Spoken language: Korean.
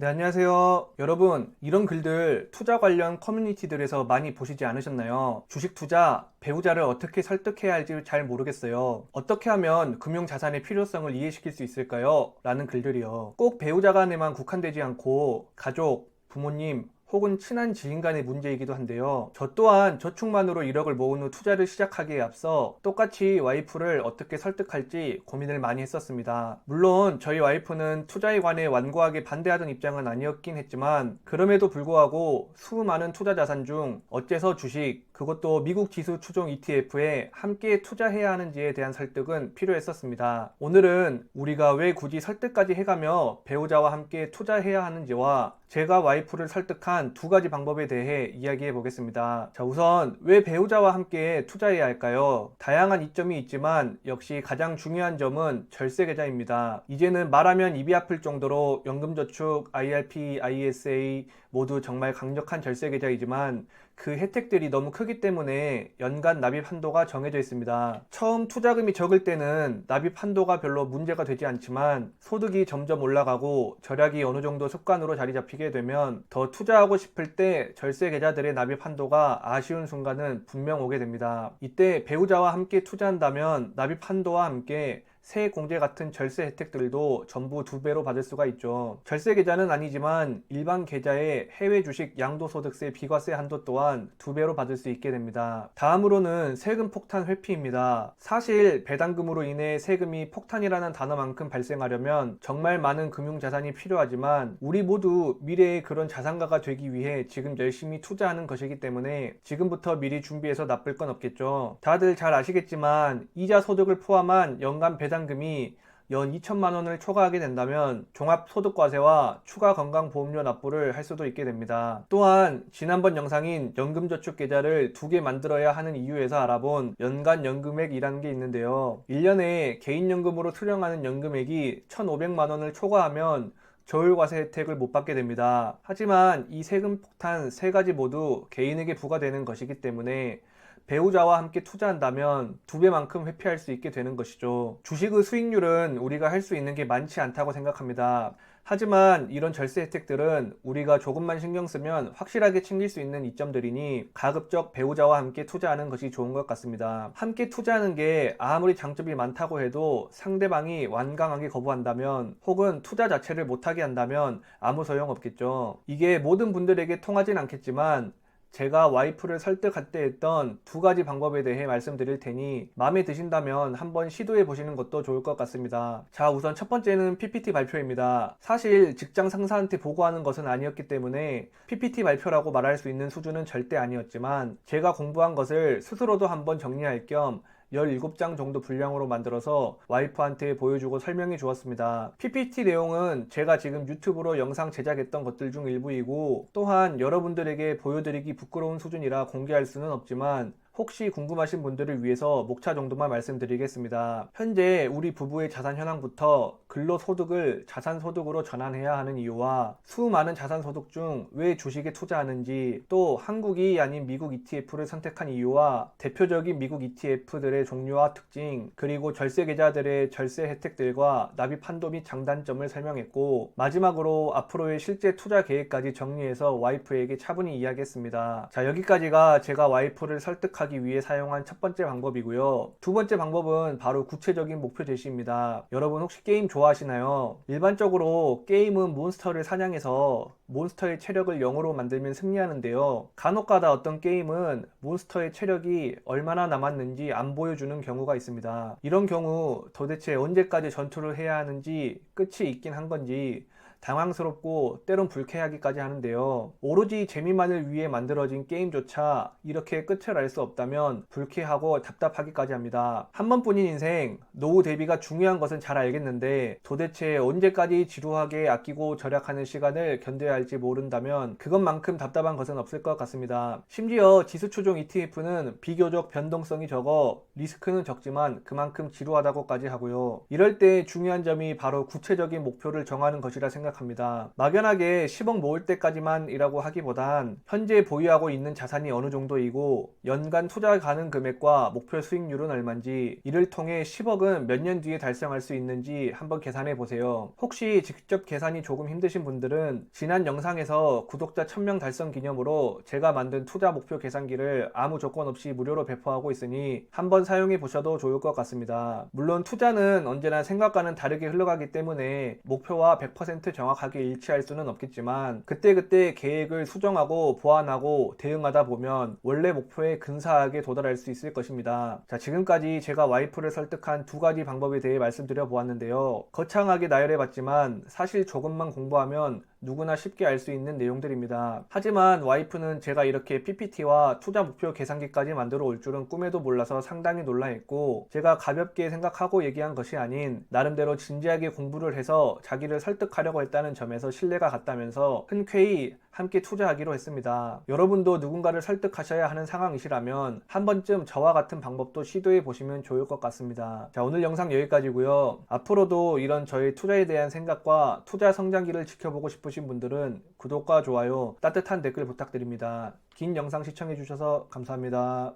네, 안녕하세요. 여러분, 이런 글들 투자 관련 커뮤니티들에서 많이 보시지 않으셨나요? 주식 투자, 배우자를 어떻게 설득해야 할지 잘 모르겠어요. 어떻게 하면 금융자산의 필요성을 이해시킬 수 있을까요? 라는 글들이요. 꼭 배우자 간에만 국한되지 않고 가족, 부모님, 혹은 친한 지인 간의 문제이기도 한데요. 저 또한 저축만으로 1억을 모은 후 투자를 시작하기에 앞서 똑같이 와이프를 어떻게 설득할지 고민을 많이 했었습니다. 물론 저희 와이프는 투자에 관해 완고하게 반대하던 입장은 아니었긴 했지만 그럼에도 불구하고 수많은 투자 자산 중 어째서 주식, 그것도 미국 지수 추종 ETF에 함께 투자해야 하는지에 대한 설득은 필요했었습니다. 오늘은 우리가 왜 굳이 설득까지 해가며 배우자와 함께 투자해야 하는지와 제가 와이프를 설득한 두 가지 방법에 대해 이야기해 보겠습니다. 자, 우선 왜 배우자와 함께 투자해야 할까요? 다양한 이점이 있지만 역시 가장 중요한 점은 절세 계좌입니다. 이제는 말하면 입이 아플 정도로 연금저축, IRP, ISA 모두 정말 강력한 절세 계좌이지만 그 혜택들이 너무 크기 때문에 연간 납입 한도가 정해져 있습니다. 처음 투자금이 적을 때는 납입 한도가 별로 문제가 되지 않지만 소득이 점점 올라가고 절약이 어느 정도 습관으로 자리 잡히게 되면 더 투자하고 싶을 때 절세 계좌들의 납입 한도가 아쉬운 순간은 분명 오게 됩니다. 이때 배우자와 함께 투자한다면 납입 한도와 함께 세액공제 같은 절세 혜택들도 전부 2배로 받을 수가 있죠. 절세 계좌는 아니지만 일반 계좌의 해외 주식 양도소득세 비과세 한도 또한 2배로 받을 수 있게 됩니다. 다음으로는 세금 폭탄 회피입니다. 사실 배당금으로 인해 세금이 폭탄이라는 단어만큼 발생하려면 정말 많은 금융자산이 필요하지만 우리 모두 미래의 그런 자산가가 되기 위해 지금 열심히 투자하는 것이기 때문에 지금부터 미리 준비해서 나쁠 건 없겠죠. 다들 잘 아시겠지만 이자 소득을 포함한 연간 배당금이 연 2천만 원을 초과하게 된다면 종합소득과세와 추가 건강보험료 납부를 할 수도 있게 됩니다. 또한 지난번 영상인 연금저축계좌를 2개 만들어야 하는 이유에서 알아본 연간 연금액이라는 게 있는데요. 1년에 개인연금으로 수령하는 연금액이 1,500만 원을 초과하면 저율과세 혜택을 못 받게 됩니다. 하지만 이 세금 폭탄 3가지 모두 개인에게 부과되는 것이기 때문에 배우자와 함께 투자한다면 2배만큼 회피할 수 있게 되는 것이죠. 주식의 수익률은 우리가 할 수 있는 게 많지 않다고 생각합니다. 하지만 이런 절세 혜택들은 우리가 조금만 신경 쓰면 확실하게 챙길 수 있는 이점들이니 가급적 배우자와 함께 투자하는 것이 좋은 것 같습니다. 함께 투자하는 게 아무리 장점이 많다고 해도 상대방이 완강하게 거부한다면 혹은 투자 자체를 못하게 한다면 아무 소용 없겠죠. 이게 모든 분들에게 통하진 않겠지만 제가 와이프를 설득할 때 했던 2가지 방법에 대해 말씀드릴 테니 마음에 드신다면 한번 시도해 보시는 것도 좋을 것 같습니다. 자, 우선 첫 번째는 PPT 발표입니다. 사실 직장 상사한테 보고하는 것은 아니었기 때문에 PPT 발표라고 말할 수 있는 수준은 절대 아니었지만 제가 공부한 것을 스스로도 한번 정리할 겸 17장 정도 분량으로 만들어서 와이프한테 보여주고 설명해 주었습니다. PPT 내용은 제가 지금 유튜브로 영상 제작했던 것들 중 일부이고 또한 여러분들에게 보여드리기 부끄러운 수준이라 공개할 수는 없지만 혹시 궁금하신 분들을 위해서 목차 정도만 말씀드리겠습니다. 현재 우리 부부의 자산 현황부터 근로소득을 자산소득으로 전환해야 하는 이유와 수많은 자산소득 중 왜 주식에 투자하는지 또 한국이 아닌 미국 ETF를 선택한 이유와 대표적인 미국 ETF들의 종류와 특징 그리고 절세 계좌들의 절세 혜택들과 납입 한도 및 장단점을 설명했고 마지막으로 앞으로의 실제 투자 계획까지 정리해서 와이프에게 차분히 이야기했습니다. 자, 여기까지가 제가 와이프를 설득하기 위해 사용한 첫 번째 방법이고요. 두 번째 방법은 바로 구체적인 목표 제시입니다. 여러분 혹시 게임 좋아하시나요? 일반적으로 게임은 몬스터를 사냥해서 몬스터의 체력을 0으로 만들면 승리하는데요. 간혹가다 어떤 게임은 몬스터의 체력이 얼마나 남았는지 안 보여주는 경우가 있습니다. 이런 경우 도대체 언제까지 전투를 해야 하는지 끝이 있긴 한 건지 당황스럽고 때론 불쾌하기까지 하는데요. 오로지 재미만을 위해 만들어진 게임조차 이렇게 끝을 알 수 없다면 불쾌하고 답답하기까지 합니다. 한 번뿐인 인생, 노후 대비가 중요한 것은 잘 알겠는데 도대체 언제까지 지루하게 아끼고 절약하는 시간을 견뎌야 할지 모른다면 그것만큼 답답한 것은 없을 것 같습니다. 심지어 지수추종 ETF는 비교적 변동성이 적어 리스크는 적지만 그만큼 지루하다고까지 하고요. 이럴 때 중요한 점이 바로 구체적인 목표를 정하는 것이라 생각합니다. 생각합니다. 막연하게 10억 모을 때까지만이라고 하기보단 현재 보유하고 있는 자산이 어느 정도이고 연간 투자 가능 금액과 목표 수익률은 얼마인지, 이를 통해 10억은 몇 년 뒤에 달성할 수 있는지 한번 계산해 보세요. 혹시 직접 계산이 조금 힘드신 분들은 지난 영상에서 구독자 1000명 달성 기념으로 제가 만든 투자 목표 계산기를 아무 조건 없이 무료로 배포하고 있으니 한번 사용해 보셔도 좋을 것 같습니다. 물론 투자는 언제나 생각과는 다르게 흘러가기 때문에 목표와 100% 정확하게 일치할 수는 없겠지만 그때그때 계획을 수정하고 보완하고 대응하다 보면 원래 목표에 근사하게 도달할 수 있을 것입니다. 자, 지금까지 제가 와이프를 설득한 두 가지 방법에 대해 말씀드려 보았는데요. 거창하게 나열해 봤지만 사실 조금만 공부하면 누구나 쉽게 알 수 있는 내용들입니다. 하지만 와이프는 제가 이렇게 PPT와 투자 목표 계산기까지 만들어 올 줄은 꿈에도 몰라서 상당히 놀라했고, 제가 가볍게 생각하고 얘기한 것이 아닌 나름대로 진지하게 공부를 해서 자기를 설득하려고 했다는 점에서 신뢰가 갔다면서 흔쾌히 함께 투자하기로 했습니다. 여러분도 누군가를 설득하셔야 하는 상황이시라면 한 번쯤 저와 같은 방법도 시도해 보시면 좋을 것 같습니다. 자, 오늘 영상 여기까지고요. 앞으로도 이런 저의 투자에 대한 생각과 투자 성장기를 지켜보고 싶으신 분들은 구독과 좋아요, 따뜻한 댓글 부탁드립니다. 긴 영상 시청해 주셔서 감사합니다.